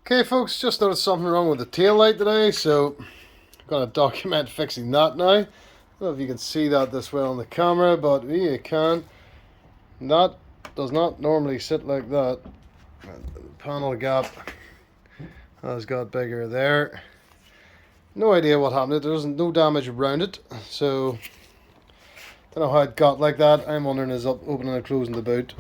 Okay folks, just noticed something wrong with the tail light today, so I'm going to document fixing that now. I don't know if you can see that this well on the camera, but you can. That does not normally sit like that. The panel gap has got bigger there. No idea what happened. There was no damage around it, so don't know how it got like that. I'm wondering is opening and closing the boot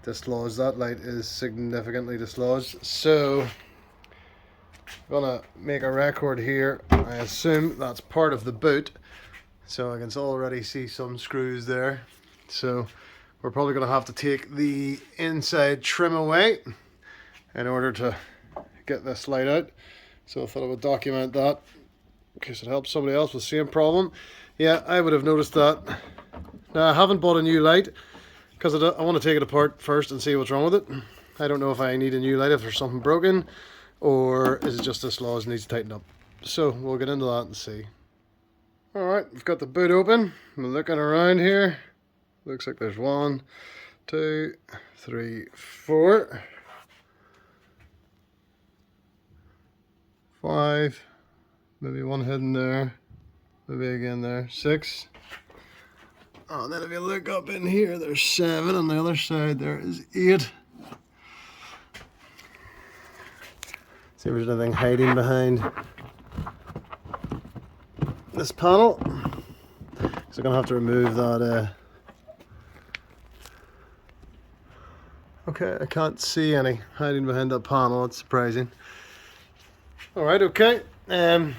dislodged. That light is significantly dislodged, so I'm gonna make a record here. I assume that's part of the boot, so I can already see some screws there. So we're probably gonna have to take the inside trim away in order to get this light out. So I thought I would document that in case it helps somebody else with the same problem. Yeah, I would have noticed that. Now I haven't bought a new light because I want to take it apart first and see what's wrong with it. I don't know if I need a new light, if there's something broken, or is it just dislodged and needs to tighten up. So we'll get into that and see. Alright, we've got the boot open. I'm looking around here. Looks like there's 1, 2, 3, 4, 5, maybe one hidden there, maybe again there, 6. Oh, and then if you look up in here, there's 7. On the other side, there is 8. See if there's anything hiding behind this panel. So I'm gonna have to remove that. Okay, I can't see any hiding behind that panel. That's surprising. All right, okay. I'll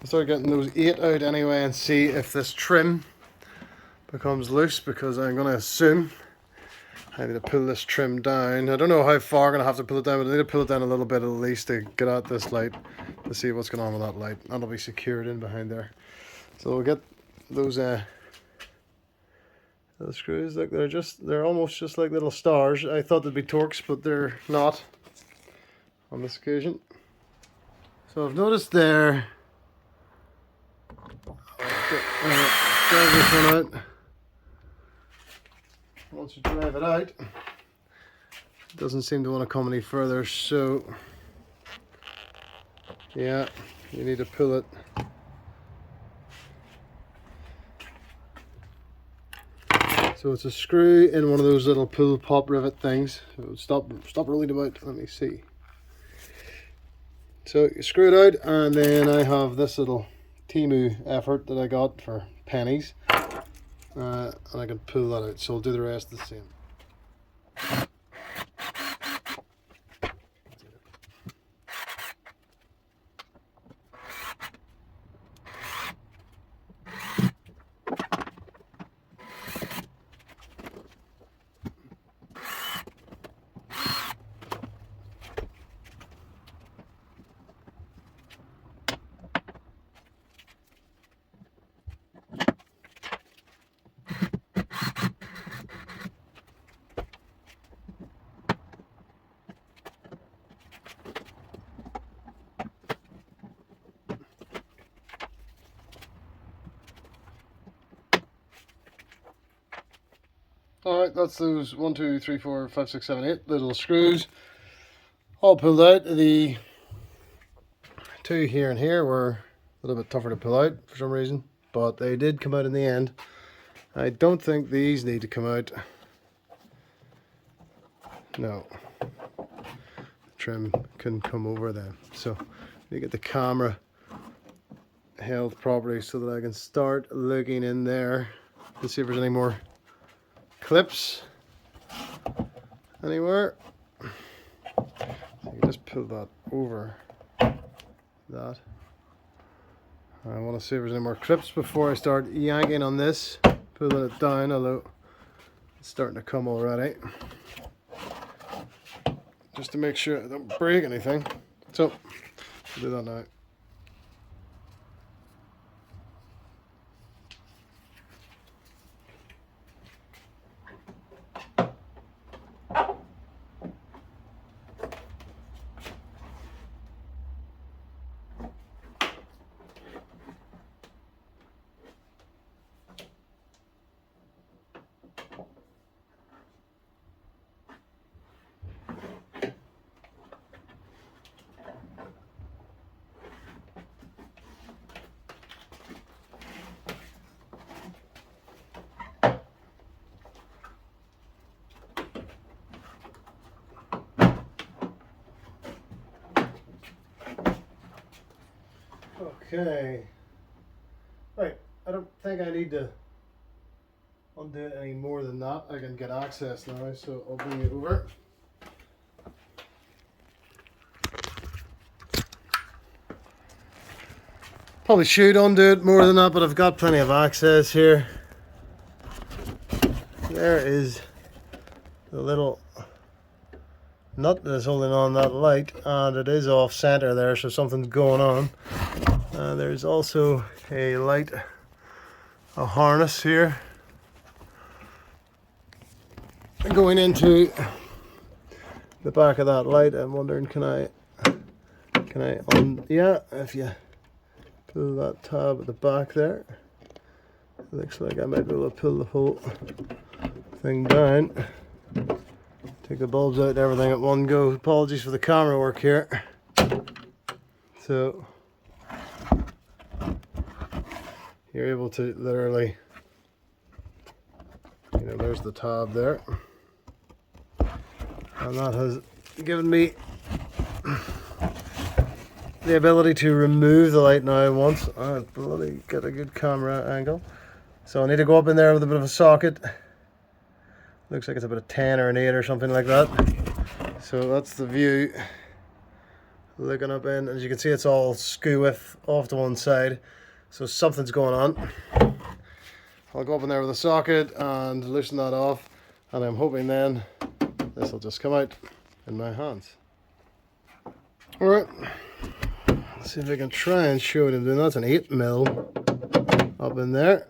start getting those 8 out anyway and see if this trim becomes loose, because I'm gonna assume I need to pull this trim down. I don't know how far I'm gonna have to pull it down, but I need to pull it down a little bit at least to get at this light to see what's going on with that light. That'll be secured in behind there. So we'll get those the screws. Look, they're almost just like little stars. I thought they'd be Torx, but they're not on this occasion. So I've noticed there. Drive this one out. Once you drive it out, it doesn't seem to want to come any further, so yeah, you need to pull it. So it's a screw in one of those little pull pop rivet things. So stop rolling about. Let me see. So you screw it out, and then I have this little Temu effort that I got for pennies, and I can pull that out. So I'll do the rest the same. Alright, that's those 1, 2, 3, 4, 5, 6, 7, 8 little screws all pulled out. The 2 here and here were a little bit tougher to pull out for some reason, but they did come out in the end. I don't think these need to come out. No. The trim can come over them. So you get the camera held properly so that I can start looking in there to see if there's any more clips anywhere. So you just pull that over that. I want to see if there's any more clips before I start yanking on this, pulling it down, although it's starting to come already. Just to make sure I don't break anything. So I'll do that now. Okay. Right, I don't think I need to undo it any more than that. I can get access now, so I'll bring it over. Probably should undo it more than that, but I've got plenty of access here. There is the little nut that is holding on that light, and it is off center there, so something's going on. There's also a light, a harness here going into the back of that light. I'm wondering, can I yeah, if you pull that tab at the back there, it looks like I might be able to pull the whole thing down, take the bulbs out and everything at one go. Apologies for the camera work here. So you're able to literally, you know, there's the tab there, and that has given me the ability to remove the light now once. I bloody get a good camera angle. So I need to go up in there with a bit of a socket. Looks like it's about a 10 or an 8 or something like that. So that's the view looking up in. As you can see, it's all skew width off to one side. So something's going on. I'll go up in there with a socket and loosen that off. And I'm hoping then this will just come out in my hands. Alright. Let's see if I can try and show it in doing that. That's an 8mm up in there.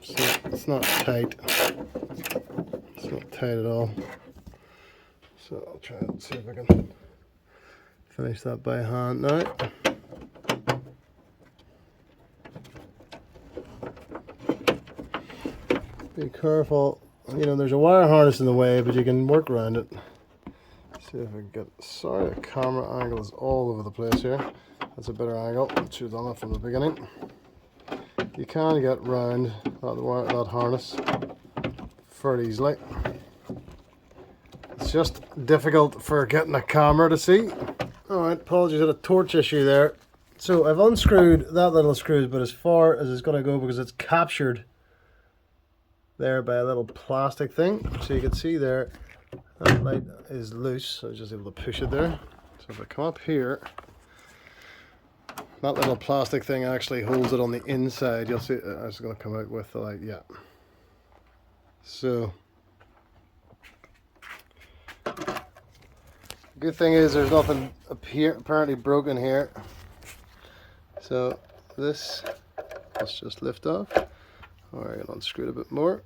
So it's not tight. It's not tight at all. So I'll try and see if I can finish that by hand now. Be careful. You know, there's a wire harness in the way, but you can work around it. See if I can get. Sorry, the camera angle is all over the place here. That's a better angle. Should have done that from the beginning. You can get round that harness fairly easily. It's just difficult for getting a camera to see. Alright, apologies, I had a torch issue there. So I've unscrewed that little screw, but as far as it's going to go, because it's captured there by a little plastic thing. So you can see there, that light is loose, so I was just able to push it there. So if I come up here, that little plastic thing actually holds it on the inside. You'll see it's going to come out with the light, yeah. So, good thing is there's nothing apparently broken here. So this, let's just lift off. Alright, I'll unscrew it a bit more.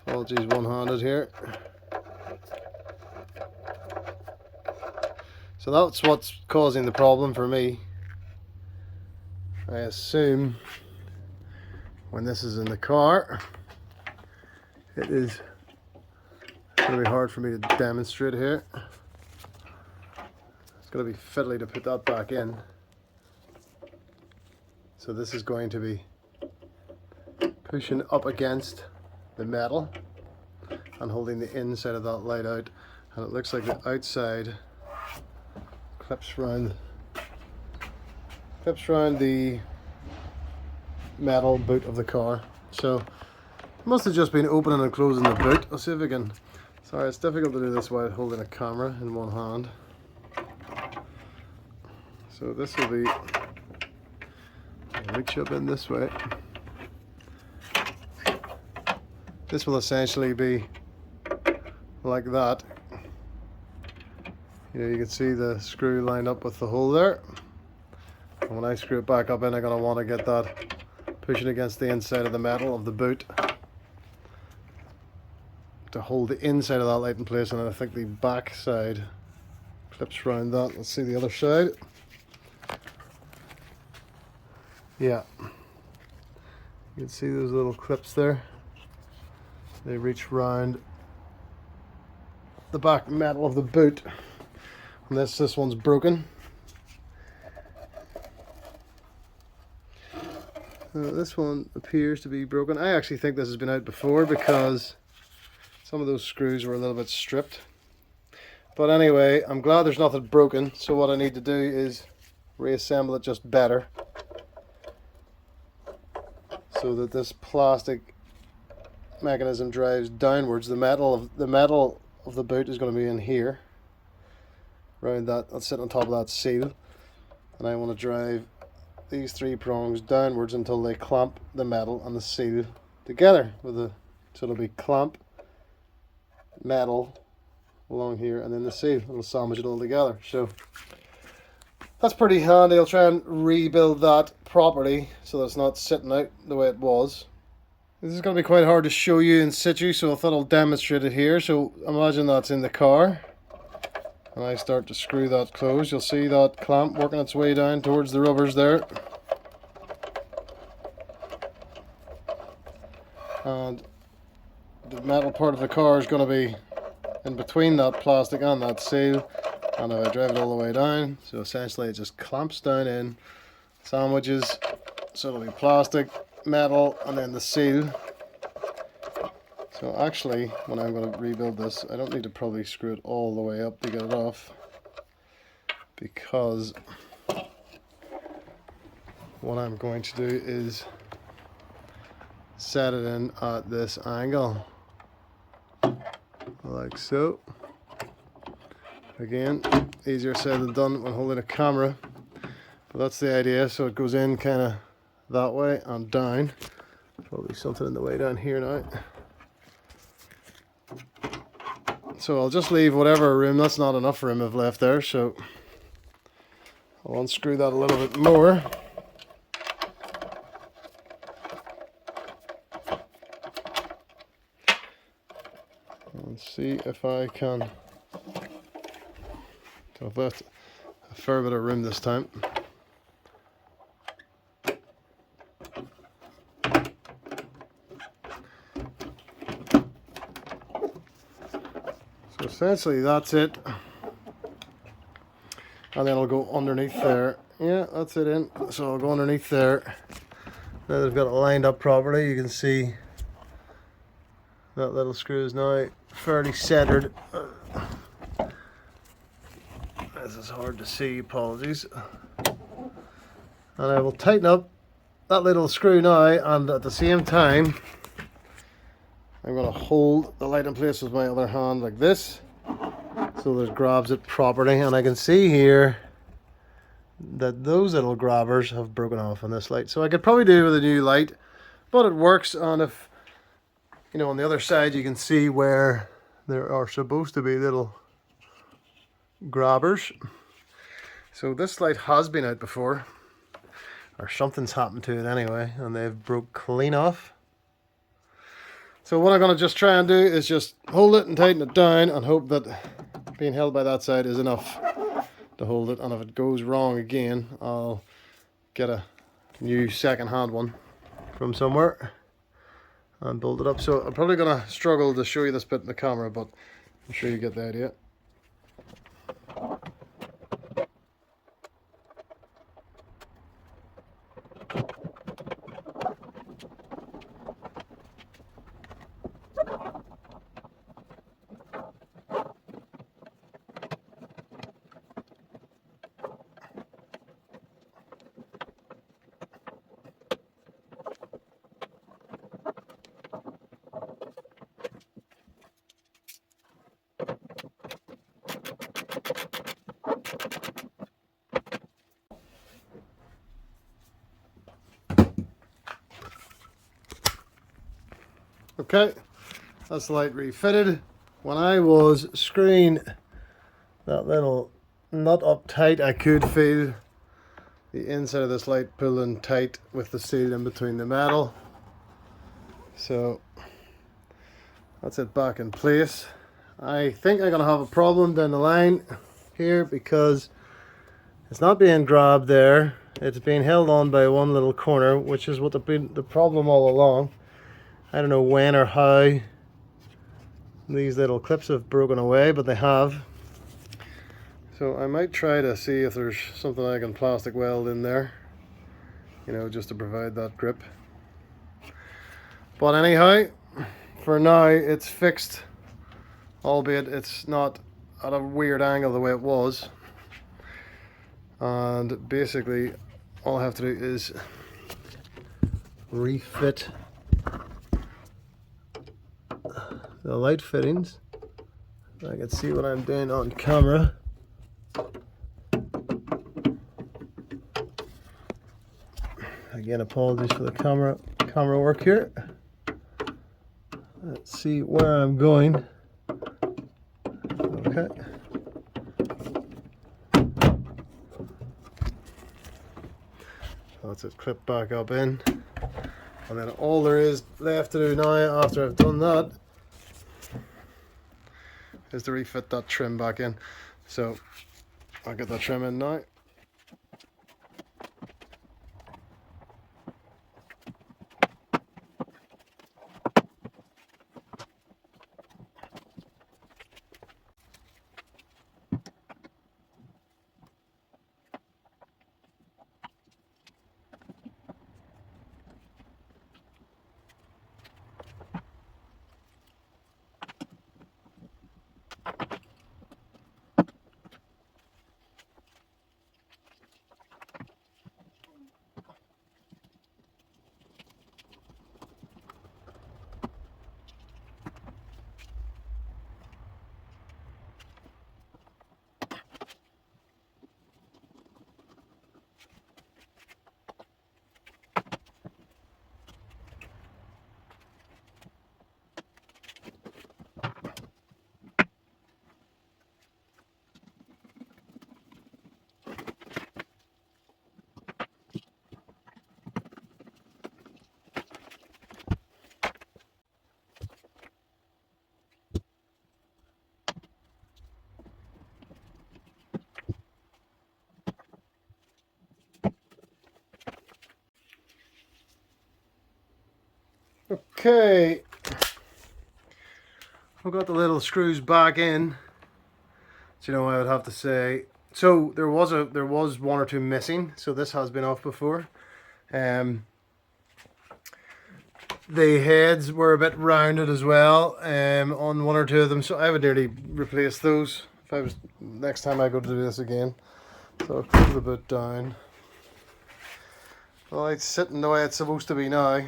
Apologies, one-handed here. So that's what's causing the problem for me. I assume when this is in the car, it is going to be hard for me to demonstrate here. It's going to be fiddly to put that back in. So this is going to be pushing up against the metal and holding the inside of that light out, and it looks like the outside clips round the metal boot of the car. So it must have just been opening and closing the boot. I'll see if I can. Sorry, it's difficult to do this while holding a camera in one hand. So this will be, I'll reach up in this way. This will essentially be like that. You know, you can see the screw lined up with the hole there. And when I screw it back up in, I'm going to want to get that pushing against the inside of the metal of the boot to hold the inside of that light in place, and then I think the back side clips around that. Let's see the other side. Yeah. You can see those little clips there. They reach round the back metal of the boot. Unless this one's broken. This one appears to be broken. I actually think this has been out before because some of those screws were a little bit stripped. But anyway, I'm glad there's nothing broken, so what I need to do is reassemble it just better, so that this plastic mechanism drives downwards. The metal of the boot is going to be in here, around that. I'll sit on top of that seal, and I want to drive these 3 prongs downwards until they clamp the metal and the seal together with the, so it'll be clamp, metal along here, and then the seal. It'll sandwich it all together. So that's pretty handy. I'll try and rebuild that properly so that it's not sitting out the way it was. This is going to be quite hard to show you in situ, so I thought I'll demonstrate it here. So imagine that's in the car, and I start to screw that closed. You'll see that clamp working its way down towards the rubbers there. And the metal part of the car is going to be in between that plastic and that seal. And if I drive it all the way down, so essentially it just clamps down in, sandwiches, so it'll be plastic, metal, and then the seal. So actually, when I'm going to rebuild this, I don't need to probably screw it all the way up to get it off, because what I'm going to do is set it in at this angle, like so. Again, easier said than done when holding a camera, but that's the idea. So it goes in kind of that way and down. Probably something in the way down here now. So I'll just leave whatever room. That's not enough room I've left there, so I'll unscrew that a little bit more. And see if I can. So I've left a fair bit of room this time. So essentially that's it. And then I'll go underneath there. Yeah, that's it in. So I'll go underneath there. Now that I've got it lined up properly, you can see that little screw is now fairly centered. This is hard to see, apologies. And I will tighten up that little screw now, and at the same time I'm going to hold the light in place with my other hand like this, so that it grabs it properly. And I can see here that those little grabbers have broken off on this light, so I could probably do with a new light, but it works. And if you know, on the other side you can see where there are supposed to be little grabbers. So this light has been out before, or something's happened to it anyway, and they've broke clean off. So what I'm going to just try and do is just hold it and tighten it down, and hope that being held by that side is enough to hold it. And if it goes wrong again, I'll get a new second-hand one from somewhere and build it up. So I'm probably going to struggle to show you this bit in the camera, but I'm sure you get the idea. Okay, that's the light refitted. When I was screwing that little nut up tight, I could feel the inside of this light pulling tight with the seal in between the metal. So that's it back in place. I think I'm going to have a problem down the line here, because it's not being grabbed there. It's being held on by one little corner, which is what been the problem all along. I don't know when or how these little clips have broken away, but they have. So I might try to see if there's something I can plastic weld in there, you know, just to provide that grip. But anyhow, for now it's fixed, albeit it's not at a weird angle the way it was, and basically all I have to do is refit the light fittings. I can see what I'm doing on camera. Again, apologies for the camera work here. Let's see where I'm going. Okay. That's it, clip back up in. And then all there is left to do now after I've done that is to refit that trim back in. So I'll get that trim in now. Okay, I've got the little screws back in. So, you know, I would have to say, so there was one or two missing, so this has been off before. The heads were a bit rounded as well on one or two of them, so I would nearly replace those if I was next time I go to do this again. So I'll close the boot down. Well, it's sitting the way it's supposed to be now.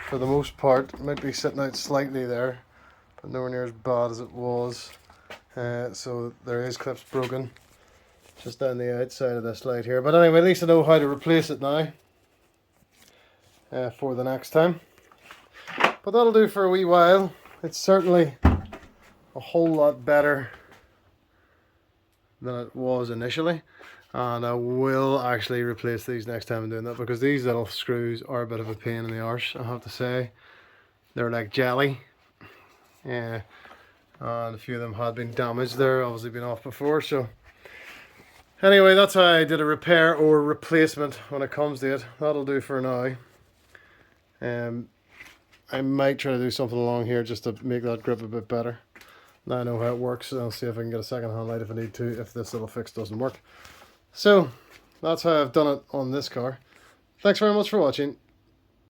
For the most part, it might be sitting out slightly there, but nowhere near as bad as it was. So there is clips broken just down the outside of this light here. But anyway, at least I know how to replace it now for the next time. But that'll do for a wee while. It's certainly a whole lot better than it was initially. And I will actually replace these next time I'm doing that, because these little screws are a bit of a pain in the arse, I have to say. They're like jelly. Yeah. And a few of them had been damaged there, obviously been off before. So anyway, that's how I did a repair or replacement when it comes to it. That'll do for now. I might try to do something along here just to make that grip a bit better. Now I know how it works, and I'll see if I can get a second hand light if I need to, if this little fix doesn't work. So that's how I've done it on this car. Thanks very much for watching.